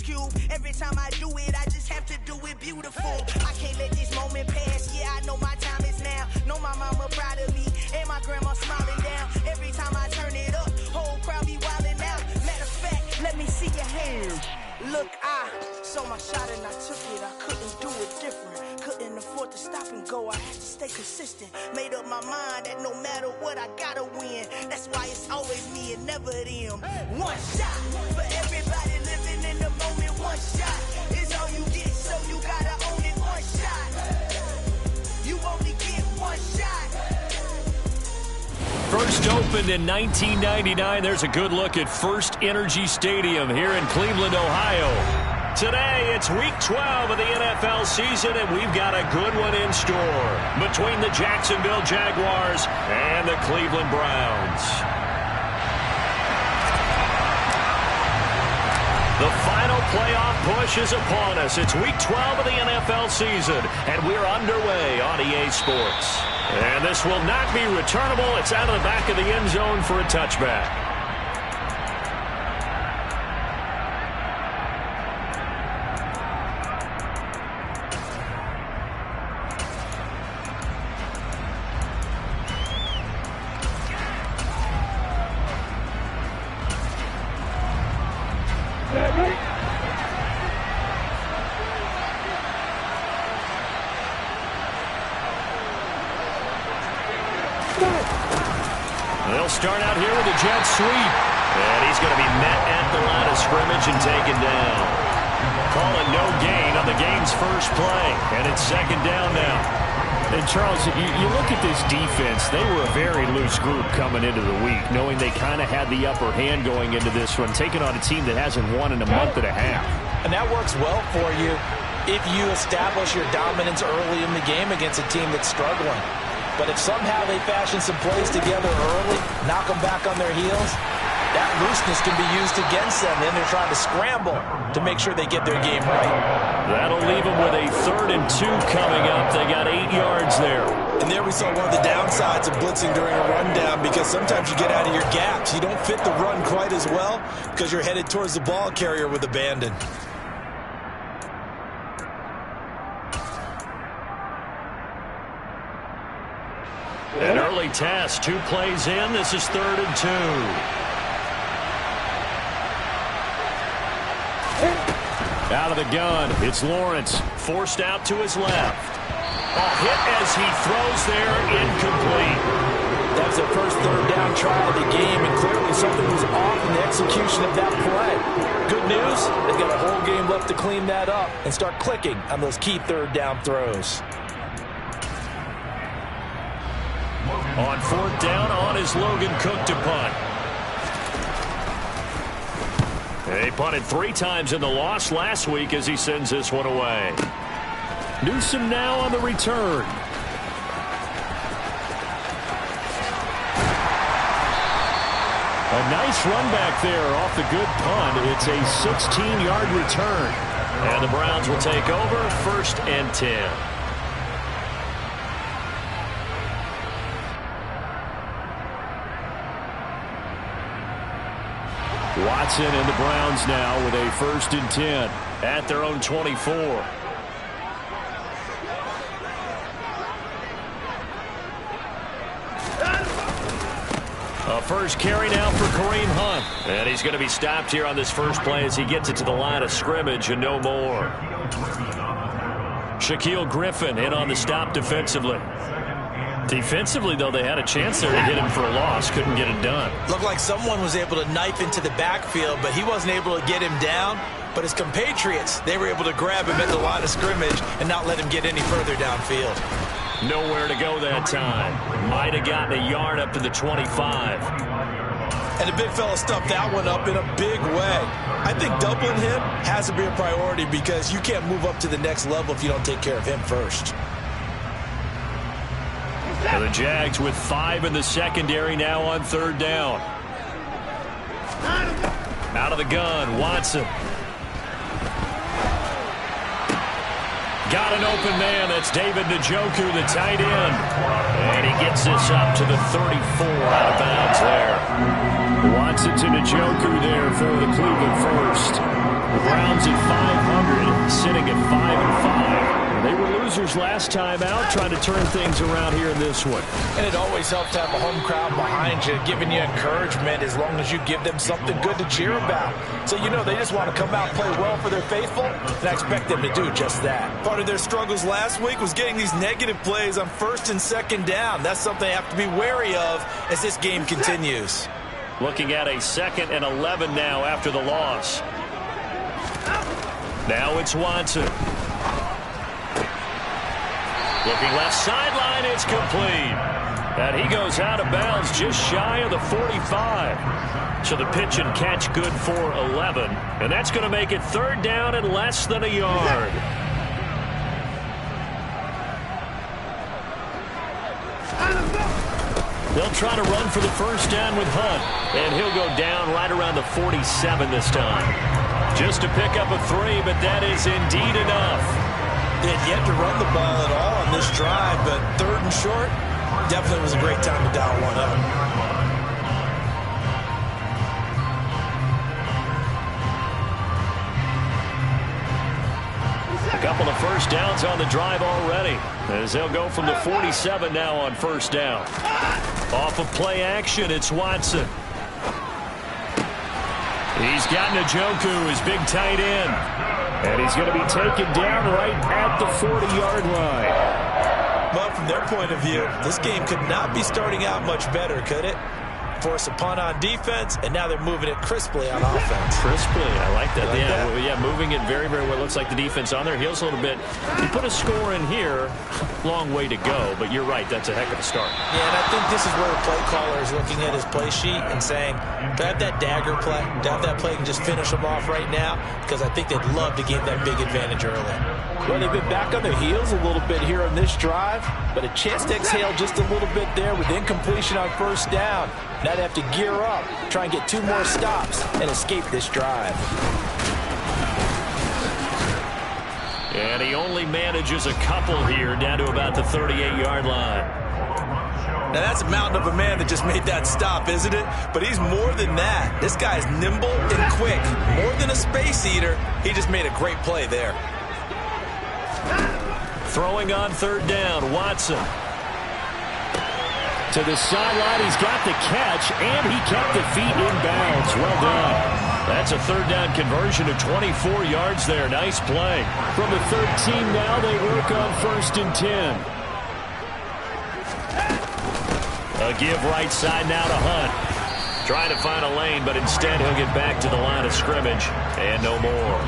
Cube. Every time I do it, I just have to do it beautiful. I can't let this moment pass. Yeah, I know my time is now. Know my mama proud of me, and my grandma smiling down. Every time I turn it up, whole crowd be wildin' out. Matter of fact, let me see your hands. Look, I saw my shot and I took it. I couldn't do it different. Couldn't afford to stop and go. I had to stay consistent. Made up my mind that no matter what, I gotta win. That's why it's always me and never them. One shot for everybody living in the moment. One shot is all you get, so you gotta own it. One shot. You only get one shot. First opened in 1999. There's a good look at First Energy Stadium here in Cleveland, Ohio. Today, it's Week 12 of the NFL season, and we've got a good one in store between the Jacksonville Jaguars and the Cleveland Browns. The final playoff push is upon us. It's Week 12 of the NFL season, and we're underway on EA Sports. And this will not be returnable. It's out of the back of the end zone for a touchback. They'll start out here with a jet sweep. And he's going to be met at the line of scrimmage and taken down. Calling no gain on the game's first play. And it's second down now. And Charles, you look at this defense, they were a very loose group coming into the week, knowing they kind of had the upper hand going into this one, taking on a team that hasn't won in a month and a half. And that works well for you if you establish your dominance early in the game against a team that's struggling. But if somehow they fashion some plays together early, knock them back on their heels, that looseness can be used against them. Then they're trying to scramble to make sure they get their game right. That'll leave them with a 3rd and 2 coming up. They got 8 yards there. And there we saw one of the downsides of blitzing during a rundown, because sometimes you get out of your gaps. You don't fit the run quite as well because you're headed towards the ball carrier with abandon. An early test, 2 plays in. This is 3rd and 2. Out of the gun, it's Lawrence, forced out to his left. A hit as he throws there, incomplete. That was their first 3rd down try of the game, and clearly something was off in the execution of that play. Good news, they've got a whole game left to clean that up and start clicking on those key 3rd down throws. On 4th down, on is Logan Cook to punt. They punted 3 times in the loss last week as he sends this one away. Newsome now on the return. A nice run back there off the good punt. It's a 16-yard return. And the Browns will take over 1st and 10. Watson and the Browns now with a 1st and 10 at their own 24. A first carry now for Kareem Hunt. And he's going to be stopped here on this first play as he gets it to the line of scrimmage and no more. Shaquille Griffin in on the stop defensively. Defensively, though, they had a chance there to hit him for a loss. Couldn't get it done. Looked like someone was able to knife into the backfield, but he wasn't able to get him down. But his compatriots, they were able to grab him at the line of scrimmage and not let him get any further downfield. Nowhere to go that time. Might have gotten a yard up to the 25. And the big fella stuffed that one up in a big way. I think doubling him has to be a priority because you can't move up to the next level if you don't take care of him first. And the Jags with 5 in the secondary now on 3rd down. Out of the gun, Watson. Got an open man. That's David Njoku, the tight end. And he gets this up to the 34 out of bounds there. Watson to Njoku there for the Cleveland first. The Browns at 500, sitting at 5-5. They were losers last time out, trying to turn things around here in this one. And it always helps to have a home crowd behind you, giving you encouragement as long as you give them something good to cheer about. So you know they just want to come out and play well for their faithful, and I expect them to do just that. Part of their struggles last week was getting these negative plays on 1st and 2nd down. That's something they have to be wary of as this game continues. Looking at a 2nd and 11 now after the loss. Now it's Watson. Looking left sideline, it's complete. And he goes out of bounds just shy of the 45. So the pitch and catch good for 11. And that's going to make it 3rd down and less than a yard. They'll try to run for the 1st down with Hunt. And he'll go down right around the 47 this time. Just to pick up a 3, but that is indeed enough. They had yet to run the ball at all on this drive, but 3rd and short, definitely was a great time to dial one up. A couple of 1st downs on the drive already, as they'll go from the 47 now on 1st down. Off of play action, it's Watson. He's got Njoku, his big tight end. And he's going to be taken down right at the 40-yard line. Well, from their point of view, this game could not be starting out much better, could it? Force a punt on defense, and now they're moving it crisply on offense. Crisply, I like that. Yeah, moving it very, very well. Looks like the defense on their heels a little bit. You put a score in here, long way to go, but you're right, that's a heck of a start. Yeah, and I think this is where the play caller is looking at his play sheet and saying, to have that dagger play, to have that play and just finish them off right now, because I think they'd love to gain that big advantage early. Well, they've been back on their heels a little bit here on this drive, but a chance to exhale just a little bit there with incompletion on 1st down. Now they have to gear up, try and get 2 more stops, and escape this drive. And he only manages a couple here down to about the 38-yard line. Now that's a mountain of a man that just made that stop, isn't it? But he's more than that. This guy's nimble and quick. More than a space eater, he just made a great play there. Throwing on 3rd down, Watson. To the sideline, he's got the catch, and he kept the feet in bounds. Well done. That's a 3rd down conversion of 24 yards there. Nice play. From the 13 now, they work on 1st and 10. A give right side now to Hunt. Trying to find a lane, but instead he'll get back to the line of scrimmage. And no more.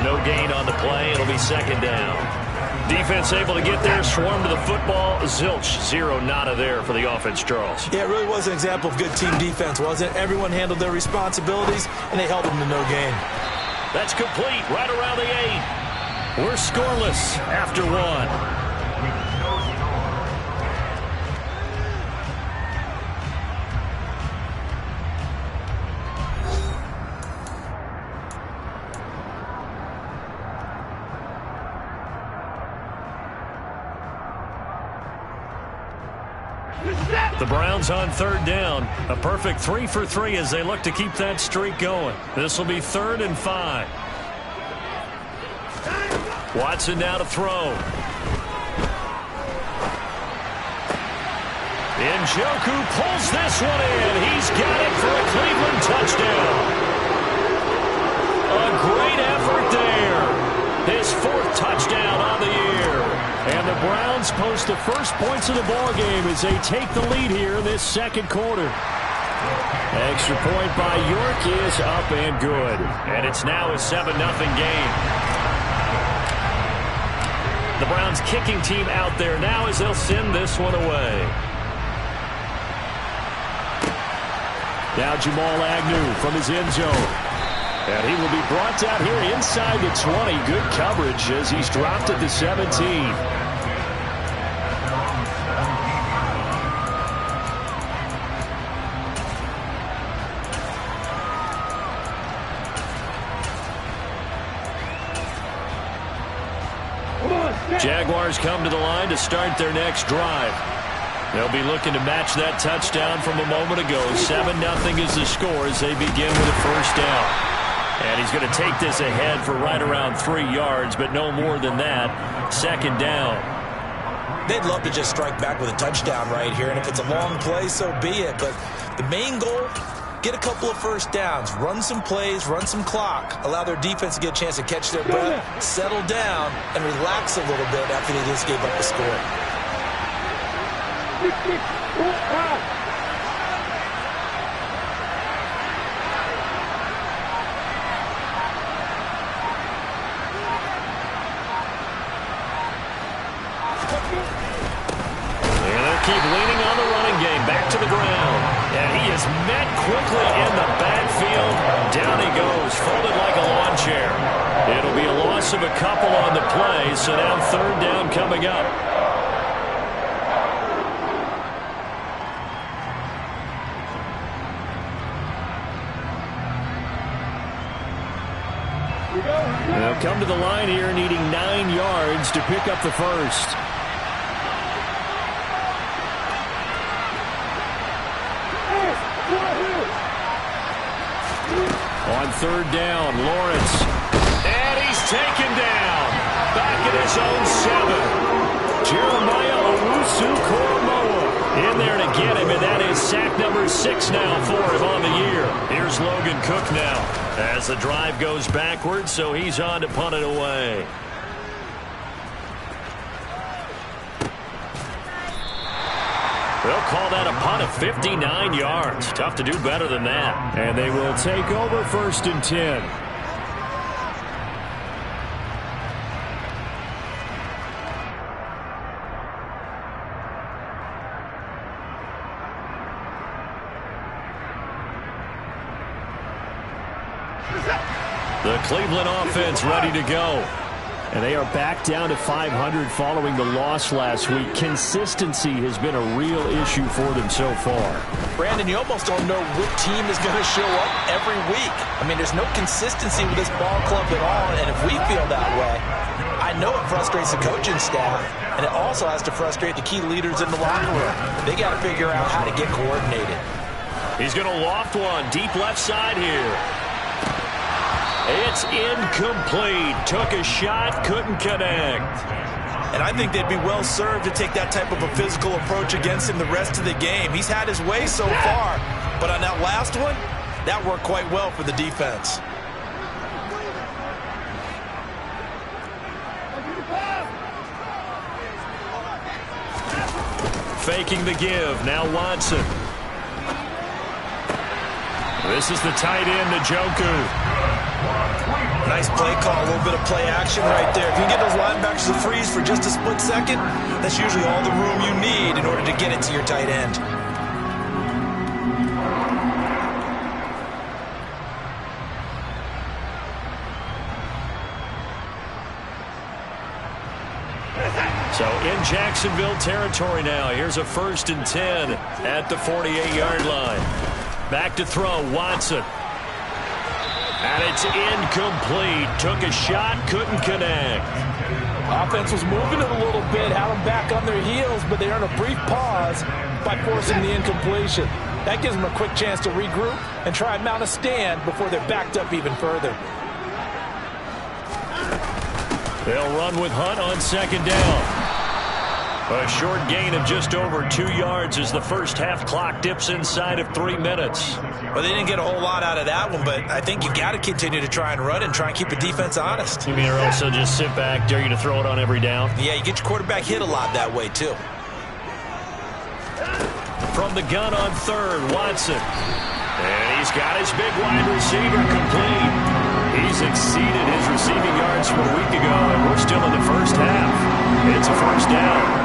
No gain on the play. It'll be 2nd down. Defense able to get there, swarm to the football. Zilch, 0 nada there for the offense, Charles. Yeah, it really was an example of good team defense, wasn't it? Everyone handled their responsibilities, and they held them to no gain. That's complete, right around the 8. We're scoreless after 1. The Browns on 3rd down. A perfect 3 for 3 as they look to keep that streak going. This will be 3rd and 5. Watson now to throw. Njoku pulls this one in. He's got it for a Cleveland touchdown. A great effort there. His 4th touchdown on the year. And the Browns post the first points of the ballgame as they take the lead here in this 2nd quarter. Extra point by York is up and good. And it's now a 7-0 game. The Browns kicking team out there now as they'll send this one away. Now Jamal Agnew from his end zone. And he will be brought down here inside the 20. Good coverage as he's dropped at the 17. Jaguars come to the line to start their next drive. They'll be looking to match that touchdown from a moment ago. 7-0 is the score as they begin with a 1st down. And he's going to take this ahead for right around 3 yards, but no more than that. Second down. They'd love to just strike back with a touchdown right here, and if it's a long play, so be it. But the main goal, get a couple of first downs, run some plays, run some clock, allow their defense to get a chance to catch their breath, settle down, and relax a little bit after they just gave up the score. Keep leaning on the running game. Back to the ground. And he is met quickly in the backfield. Down he goes, folded like a lawn chair. It'll be a loss of a couple on the play, so now third down coming up. They'll come to the line here, needing 9 yards to pick up the first. On third down, Lawrence. And he's taken down. Back at his own 7. Jeremiah Owusu-Koramoah in there to get him, and that is sack number 6 now for him on the year. Here's Logan Cook now as the drive goes backwards, so he's on to punt it away. They'll call that a punt of 59 yards. Tough to do better than that. And they will take over first and 10. The Cleveland offense ready to go. And they are back down to 500 following the loss last week. Consistency has been a real issue for them so far. Brandon, you almost don't know what team is going to show up every week. I mean, there's no consistency with this ball club at all, and if we feel that way, I know it frustrates the coaching staff, and it also has to frustrate the key leaders in the locker room. They got to figure out how to get coordinated. He's going to loft one deep left side here. It's incomplete. Took a shot, couldn't connect. And I think they'd be well served to take that type of a physical approach against him the rest of the game. He's had his way so far, but on that last one, that worked quite well for the defense. Faking the give. Now Watson. This is the tight end, Njoku. Nice play call, a little bit of play action right there. If you get those linebackers to freeze for just a split second, that's usually all the room you need in order to get it to your tight end. So in Jacksonville territory now. Here's a first and 10 at the 48-yard line. Back to throw, Watson. And it's incomplete. Took a shot, couldn't connect. Offense was moving it a little bit, had them back on their heels, but they earned a brief pause by forcing the incompletion. That gives them a quick chance to regroup and try and mount a stand before they're backed up even further. They'll run with Hunt on second down. A short gain of just over 2 yards as the first half clock dips inside of 3 minutes. Well, they didn't get a whole lot out of that one, but I think you got to continue to try and run and try and keep the defense honest. You mean, or also just sit back, dare you to throw it on every down? Yeah, you get your quarterback hit a lot that way, too. From the gun on third, Watson. And he's got his big wide receiver complete. He's exceeded his receiving yards from a week ago, and we're still in the first half. It's a first down.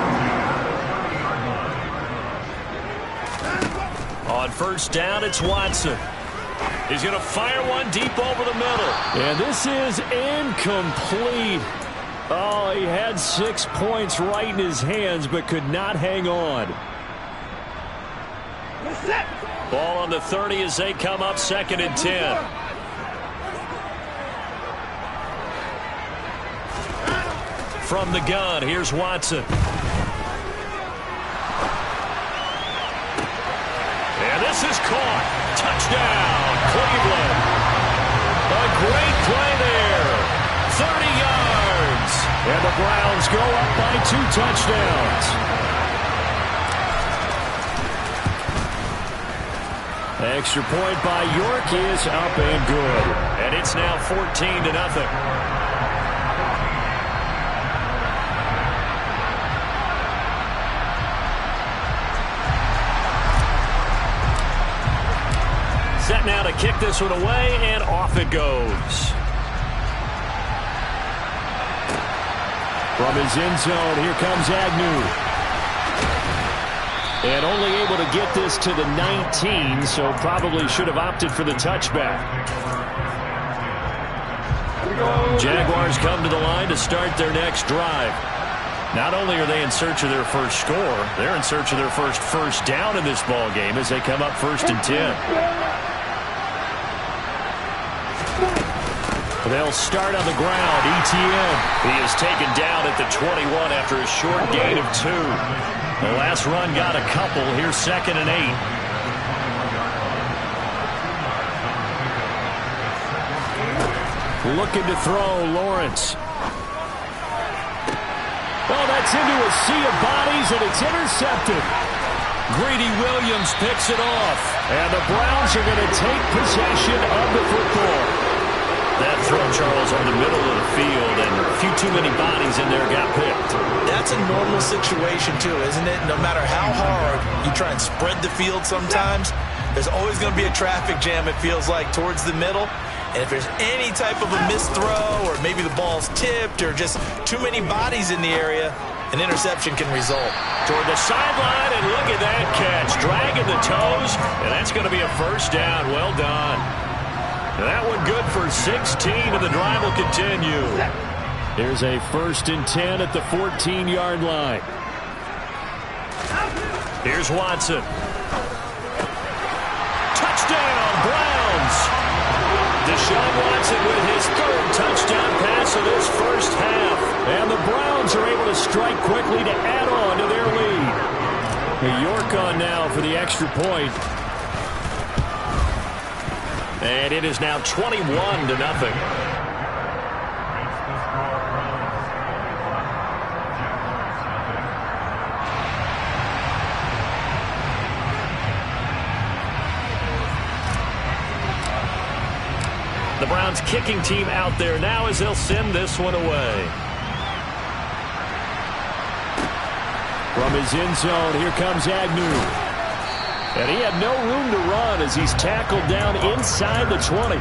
On first down, it's Watson. He's going to fire one deep over the middle. And this is incomplete. Oh, he had 6 points right in his hands, but could not hang on. Ball on the 30 as they come up second and 10. From the gun, here's Watson. And this is caught. Touchdown, Cleveland. A 2 touchdowns. Extra point by York is up and good. And it's now 14-0. Set now to kick this one away, and off it goes. From his end zone, here comes Agnew. And only able to get this to the 19, so probably should have opted for the touchback. Jaguars come to the line to start their next drive. Not only are they in search of their first score, they're in search of their first down in this ball game as they come up 1st and 10. They'll start on the ground. ETN. He is taken down at the 21 after a short gain of 2. The last run got a couple. Here's 2nd and 8. Looking to throw, Lawrence. Oh, that's into a sea of bodies, and it's intercepted. Greedy Williams picks it off. And the Browns are going to take possession of the football. That throw, Charles, on the middle of the field, and a few too many bodies in there got picked. That's a normal situation, too, isn't it? No matter how hard you try and spread the field sometimes, there's always going to be a traffic jam, it feels like, towards the middle. And if there's any type of a missed throw, or maybe the ball's tipped, or just too many bodies in the area, an interception can result. Toward the sideline, and look at that catch. Dragging the toes, and that's going to be a 1st down. Well done. That one good for 16, and the drive will continue. Here's a 1st and 10 at the 14-yard line. Here's Watson. Touchdown, Browns. Deshaun Watson with his 3rd touchdown pass of this first half. And the Browns are able to strike quickly to add on to their lead. York on now for the extra point. And it is now 21-0. The Browns kicking team out there now as they'll send this one away. From his end zone, here comes Agnew. And he had no room to run as he's tackled down inside the 20.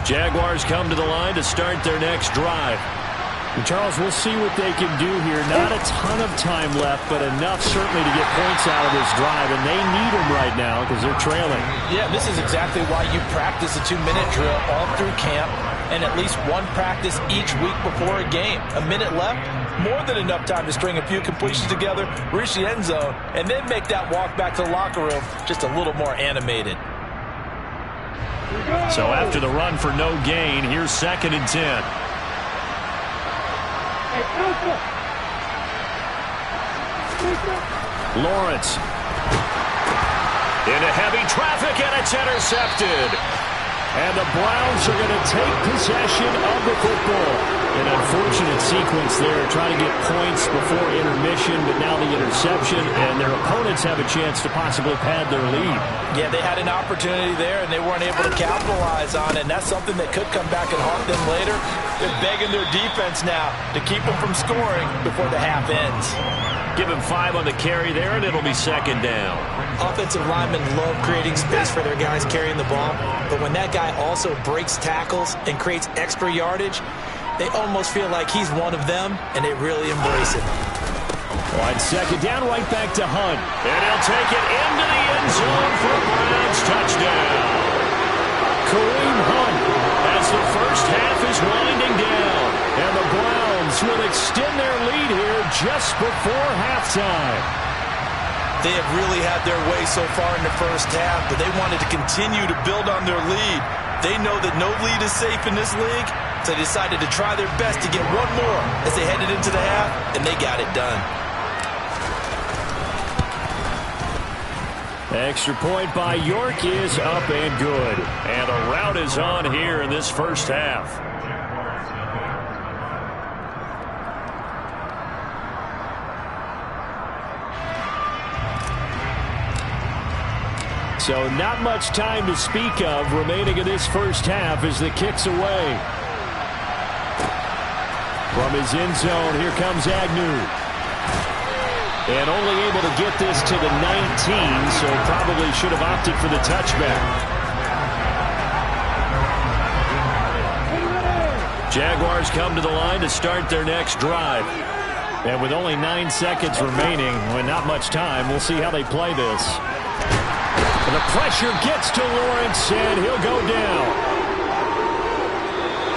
Jaguars come to the line to start their next drive. And Charles, we'll see what they can do here. Not a ton of time left, but enough certainly to get points out of this drive, and they need them right now because they're trailing. Yeah, this is exactly why you practice a 2-minute drill all through camp, and at least one practice each week before a game. A minute left, more than enough time to string a few completions together, reach the end zone, and then make that walk back to the locker room just a little more animated. So after the run for no gain, here's 2nd and 10. Lawrence. Into heavy traffic, and it's intercepted. And the Browns are going to take possession of the football. An unfortunate sequence there, trying to get points before intermission, but now the interception, and their opponents have a chance to possibly pad their lead. Yeah, they had an opportunity there, and they weren't able to capitalize on it, and that's something that could come back and haunt them later. They're begging their defense now to keep them from scoring before the half ends. Give him 5 on the carry there, and it'll be 2nd down. Offensive linemen love creating space for their guys carrying the ball, but when that guy also breaks tackles and creates extra yardage, they almost feel like he's one of them, and they really embrace it. On 2nd down, right back to Hunt. And he'll take it into the end zone for a Browns touchdown. Kareem Hunt as the first half is winding down. And the Browns will extend their lead here just before halftime. They have really had their way so far in the first half, but they wanted to continue to build on their lead. They know that no lead is safe in this league, so they decided to try their best to get one more as they headed into the half, and they got it done. Extra point by York is up and good. And a rout is on here in this first half. So not much time to speak of remaining in this first half as the kick's away. From his end zone, here comes Agnew. And only able to get this to the 19, so probably should have opted for the touchback. Jaguars come to the line to start their next drive. And with only 9 seconds remaining, with not much time, we'll see how they play this. And the pressure gets to Lawrence, and he'll go down.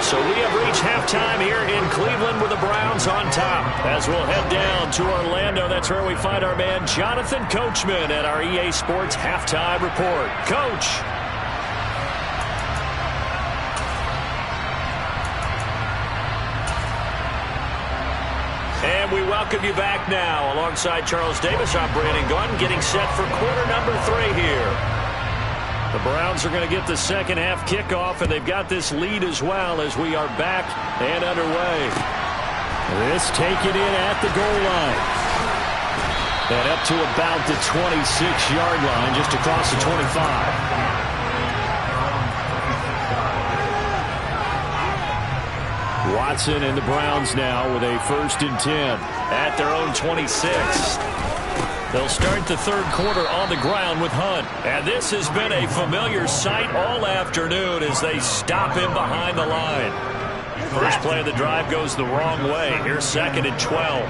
So we have reached halftime here in Cleveland with the Browns on top. As we'll head down to Orlando, that's where we find our man Jonathan Coachman at our EA Sports Halftime Report. Coach. And we welcome you back now. Alongside Charles Davis, I'm Brandon Gunn, getting set for quarter number 3 here. The Browns are going to get the second half kickoff, and they've got this lead as well as we are back and underway. This taken in at the goal line. And up to about the 26-yard line, just across the 25. Watson and the Browns now with a 1st and 10 at their own 26. They'll start the third quarter on the ground with Hunt. And this has been a familiar sight all afternoon as they stop him behind the line. First play of the drive goes the wrong way. Here's 2nd and 12.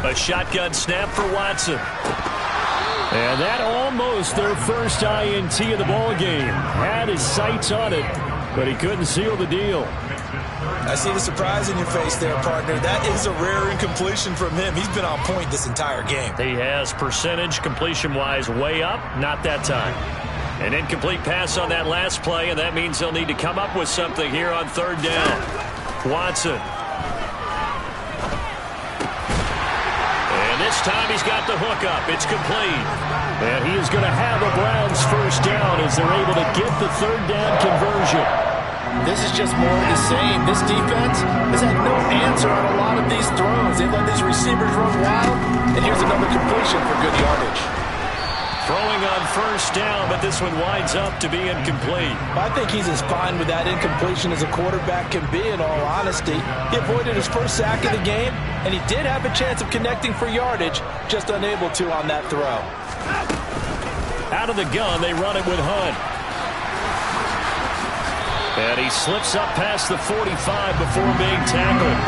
A shotgun snap for Watson. And that almost their first INT of the ball game. Had his sights on it, but he couldn't seal the deal. I see the surprise in your face there, partner. That is a rare incompletion from him. He's been on point this entire game. He has percentage completion-wise way up, not that time. An incomplete pass on that last play, and that means they'll need to come up with something here on 3rd down. Watson. And this time he's got the hook up. It's complete. And he is going to have a Browns first down as they're able to get the 3rd down conversion. This is just more of the same. This defense has had no answer on a lot of these throws. They've let these receivers run wild, and here's another completion for good yardage. Throwing on 1st down, but this one winds up to be incomplete. I think he's as fine with that incompletion as a quarterback can be, in all honesty. He avoided his first sack of the game, and he did have a chance of connecting for yardage, just unable to on that throw. Out of the gun, they run it with Hunt. And he slips up past the 45 before being tackled.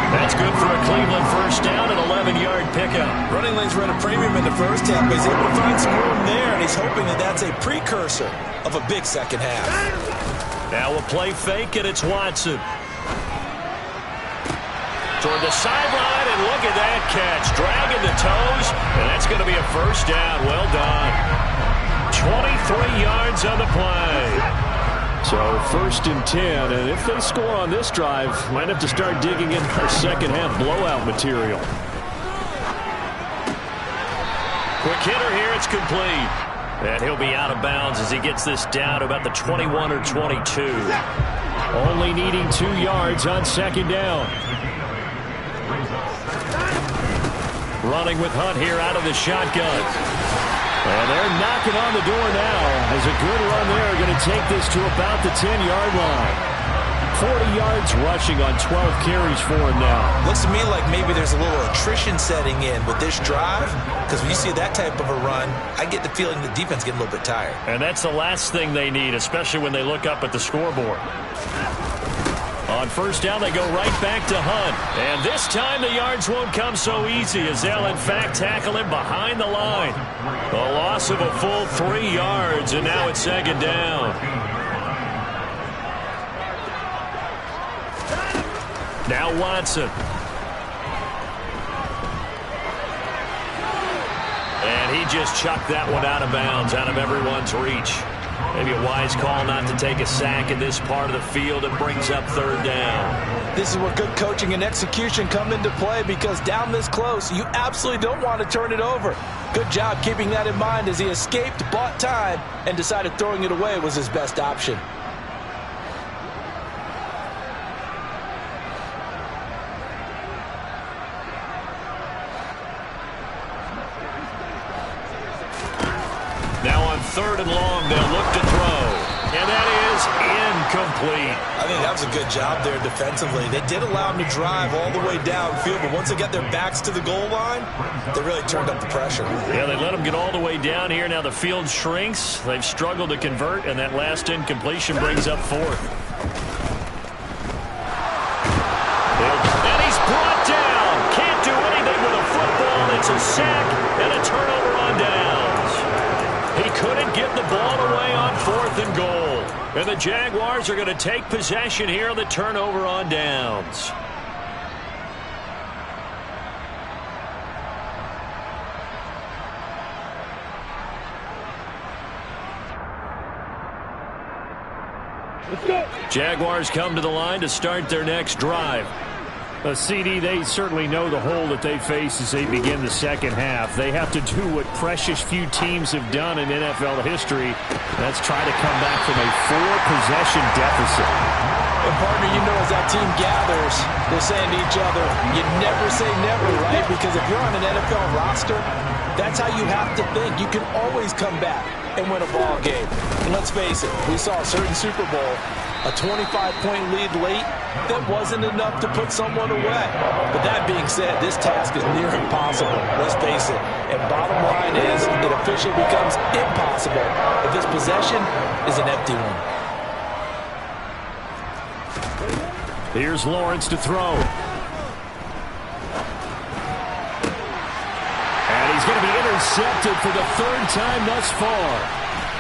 That's good for a Cleveland first down, an 11-yard pickup. Running lanes run a premium in the first half, but he's able to find some room there, and he's hoping that that's a precursor of a big second half. Now a play fake, and it's Watson. Toward the sideline, and look at that catch. Dragging the toes, and that's going to be a first down. Well done. 23 yards on the play. So 1st and 10, and if they score on this drive, might have to start digging in our second half blowout material. Quick hitter here, it's complete. And he'll be out of bounds as he gets this down to about the 21 or 22. Only needing 2 yards on 2nd down. Running with Hunt here out of the shotgun. And they're knocking on the door now as a good run there going to take this to about the 10-yard line. 40 yards rushing on 12 carries for him now. Looks to me like maybe there's a little attrition setting in with this drive, because when you see that type of a run, I get the feeling the defense getting a little bit tired. And that's the last thing they need, especially when they look up at the scoreboard. On 1st down, they go right back to Hunt. And this time the yards won't come so easy as they'll, in fact, tackle him behind the line. A loss of a full 3 yards, and now it's 2nd down. Now Watson. And he just chucked that one out of bounds, out of everyone's reach. Maybe a wise call not to take a sack in this part of the field. It brings up 3rd down. This is where good coaching and execution come into play, because down this close, you absolutely don't want to turn it over. Good job keeping that in mind as he escaped, bought time, and decided throwing it away was his best option. Now on 3rd and long, they'll look to throw. And that is incomplete. I think that was a good job there defensively. They did allow him to drive all the way downfield, but once they got their backs to the goal line, they really turned up the pressure. Yeah, they let him get all the way down here. Now the field shrinks. They've struggled to convert, and that last incompletion brings up 4th. And he's brought down. Can't do anything with a football. It's a sack and a turnover on downs. He couldn't get the ball away on 4th and goal. And the Jaguars are going to take possession here on the turnover on downs. Jaguars come to the line to start their next drive. CD, they certainly know the hole that they face as they begin the second half. They have to do what precious few teams have done in NFL history. That's try to come back from a 4-possession deficit. And partner, you know, as that team gathers, they're saying to each other, you never say never, right? Because if you're on an NFL roster, that's how you have to think. You can always come back and win a ball game. And let's face it, we saw a certain Super Bowl, a 25-point lead late, that wasn't enough to put someone away. But that being said, this task is near impossible. Let's face it. And bottom line is, it officially becomes impossible if this possession is an empty one. Here's Lawrence to throw. And he's going to be intercepted for the 3rd time thus far.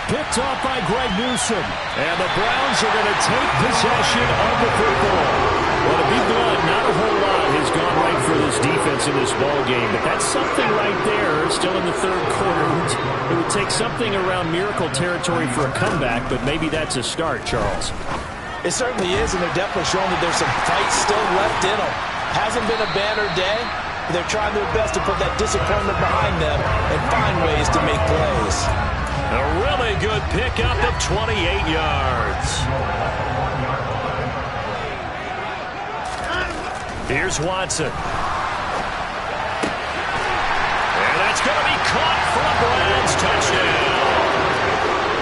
Picked off by Greg Newsome. And the Browns are going to take possession of the football. Well, to be blunt, not a whole lot has gone right for this defense in this ball game. But that's something right there, still in the 3rd quarter. It would take something around miracle territory for a comeback, but maybe that's a start, Charles. It certainly is, and they're definitely showing that there's some fight still left in them. Hasn't been a banner day, but they're trying their best to put that disappointment behind them and find ways to make plays. A really good pickup of 28 yards. Here's Watson. And that's going to be caught for a Browns touchdown.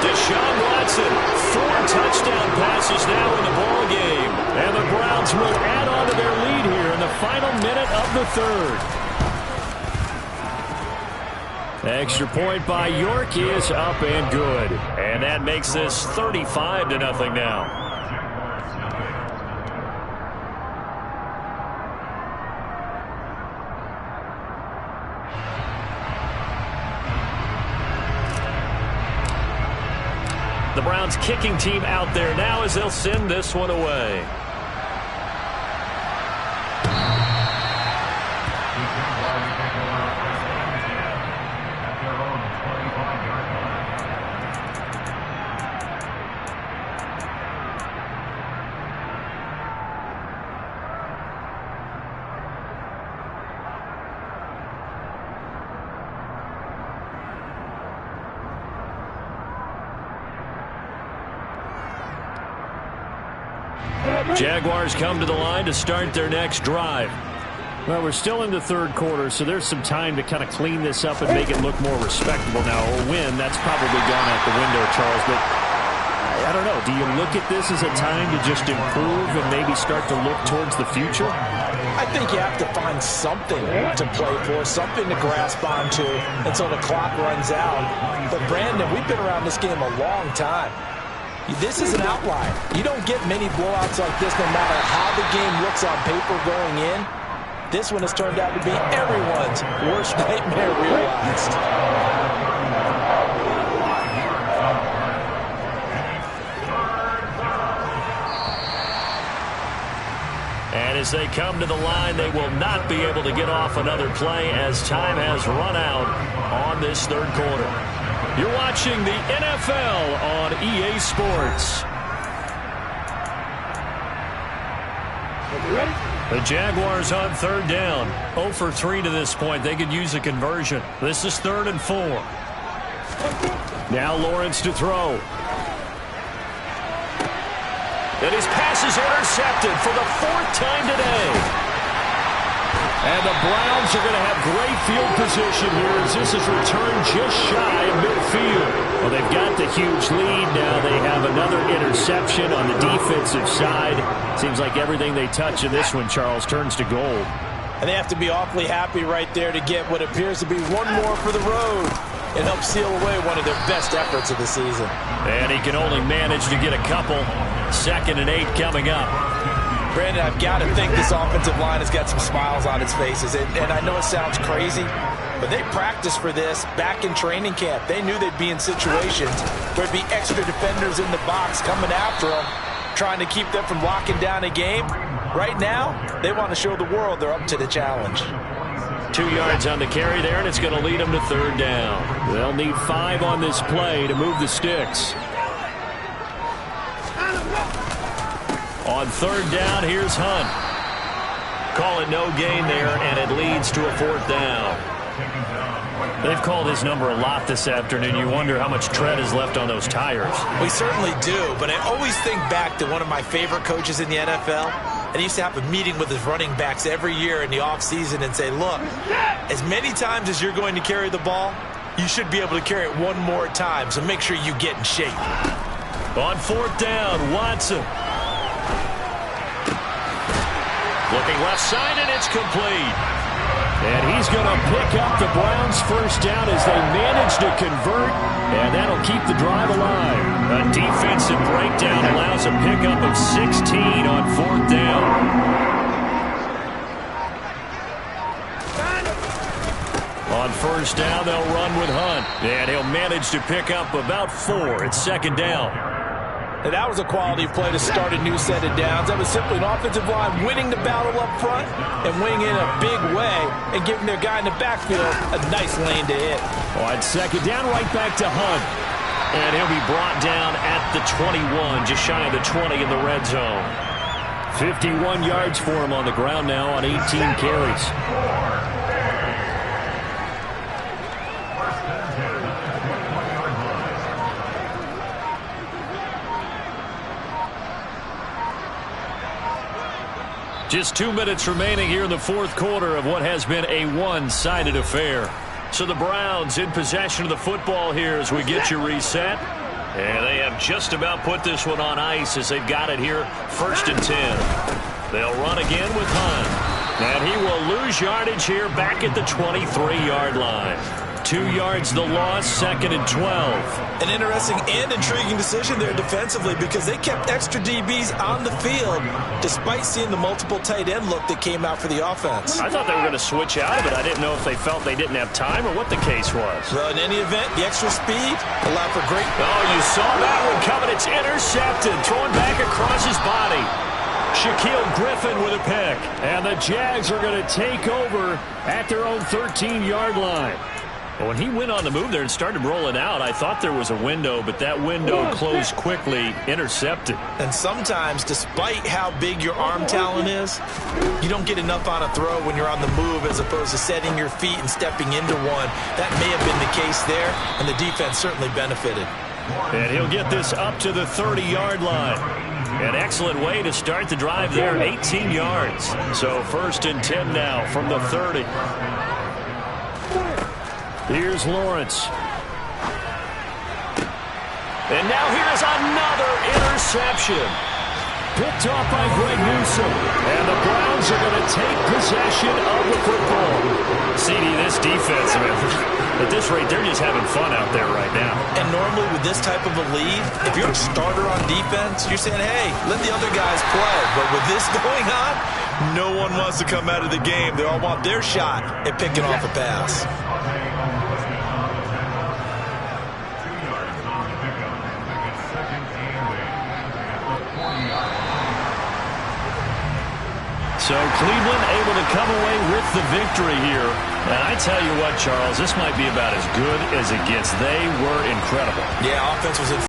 Deshaun Watson, 4 touchdown passes now in the ball game. And the Browns will add on to their lead here in the final minute of the 3rd. Extra point by York is up and good. And that makes this 35-0 now. The Browns kicking team out there now as they'll send this one away. Jaguars come to the line to start their next drive. Well, we're still in the 3rd quarter, so there's some time to kind of clean this up and make it look more respectable. Now, a win, that's probably gone out the window, Charles, but I don't know. Do you look at this as a time to just improve and maybe start to look towards the future? I think you have to find something to play for, something to grasp onto until the clock runs out. But, Brandon, we've been around this game a long time. This is an outlier. You don't get many blowouts like this no matter how the game looks on paper going in. This one has turned out to be everyone's worst nightmare realized. And as they come to the line, they will not be able to get off another play as time has run out on this 3rd quarter. You're watching the NFL on EA Sports. The Jaguars on third down. 0 for 3 to this point. They could use a conversion. This is 3rd and 4. Now Lawrence to throw. And his pass is intercepted for the 4th time today. And the Browns are going to have great field position here as this is returned just shy of midfield. Well, they've got the huge lead now. They have another interception on the defensive side. Seems like everything they touch in this one, Charles, turns to gold. And they have to be awfully happy right there to get what appears to be one more for the road and help seal away one of their best efforts of the season. And he can only manage to get a couple. 2nd and 8 coming up. Brandon, I've got to think this offensive line has got some smiles on its faces. And I know it sounds crazy, but they practiced for this back in training camp. They knew they'd be in situations where there'd be extra defenders in the box coming after them, trying to keep them from locking down a game. Right now, they want to show the world they're up to the challenge. 2 yards on the carry there, and it's going to lead them to 3rd down. They'll need 5 on this play to move the sticks. On 3rd down, here's Hunt. Call it no gain there, and it leads to a 4th down. They've called his number a lot this afternoon. You wonder how much tread is left on those tires. We certainly do, but I always think back to one of my favorite coaches in the NFL. And he used to have a meeting with his running backs every year in the offseason and say, look, as many times as you're going to carry the ball, you should be able to carry it one more time, so make sure you get in shape. On 4th down, Watson. Looking left side, and it's complete. And he's going to pick up the Browns' 1st down as they manage to convert, and that'll keep the drive alive. A defensive breakdown allows a pickup of 16 on 4th down. On 1st down, they'll run with Hunt, and he'll manage to pick up about 4. It's 2nd down. And that was a quality play to start a new set of downs. That was simply an offensive line winning the battle up front and winning in a big way and giving their guy in the backfield a nice lane to hit. On 2nd down, right back to Hunt. And he'll be brought down at the 21, just shy of the 20 in the red zone. 51 yards for him on the ground now on 18 carries. Just 2 minutes remaining here in the 4th quarter of what has been a one-sided affair. So the Browns in possession of the football here as we get you reset. And they have just about put this one on ice as they've got it here 1st and 10. They'll run again with Hunt. And he will lose yardage here back at the 23-yard line. 2 yards the loss, 2nd and 12. An interesting and intriguing decision there defensively because they kept extra DBs on the field despite seeing the multiple tight end look that came out for the offense. I thought they were going to switch out of it. I didn't know if they felt they didn't have time or what the case was. Well, in any event, the extra speed allowed for great... Oh, you saw that one coming. It's intercepted. Thrown back across his body. Shaquille Griffin with a pick. And the Jags are going to take over at their own 13-yard line. When he went on the move there and started rolling out, I thought there was a window, but that window closed quickly, intercepted. And sometimes, despite how big your arm talent is, you don't get enough on a throw when you're on the move as opposed to setting your feet and stepping into one. That may have been the case there, and the defense certainly benefited. And he'll get this up to the 30-yard line. An excellent way to start the drive there, 18 yards. So 1st and 10 now from the 30. Here's Lawrence. And now here's another interception. Picked off by Greg Newsome. And the Browns are going to take possession of the football. CD, this defense, at this rate, they're just having fun out there right now. And normally with this type of a lead, if you're a starter on defense, you're saying, hey, let the other guys play. But with this going on, no one wants to come out of the game. They all want their shot at picking off a pass. So Cleveland able to come away with the victory here. And I tell you what, Charles, this might be about as good as it gets. They were incredible. Yeah, offense was in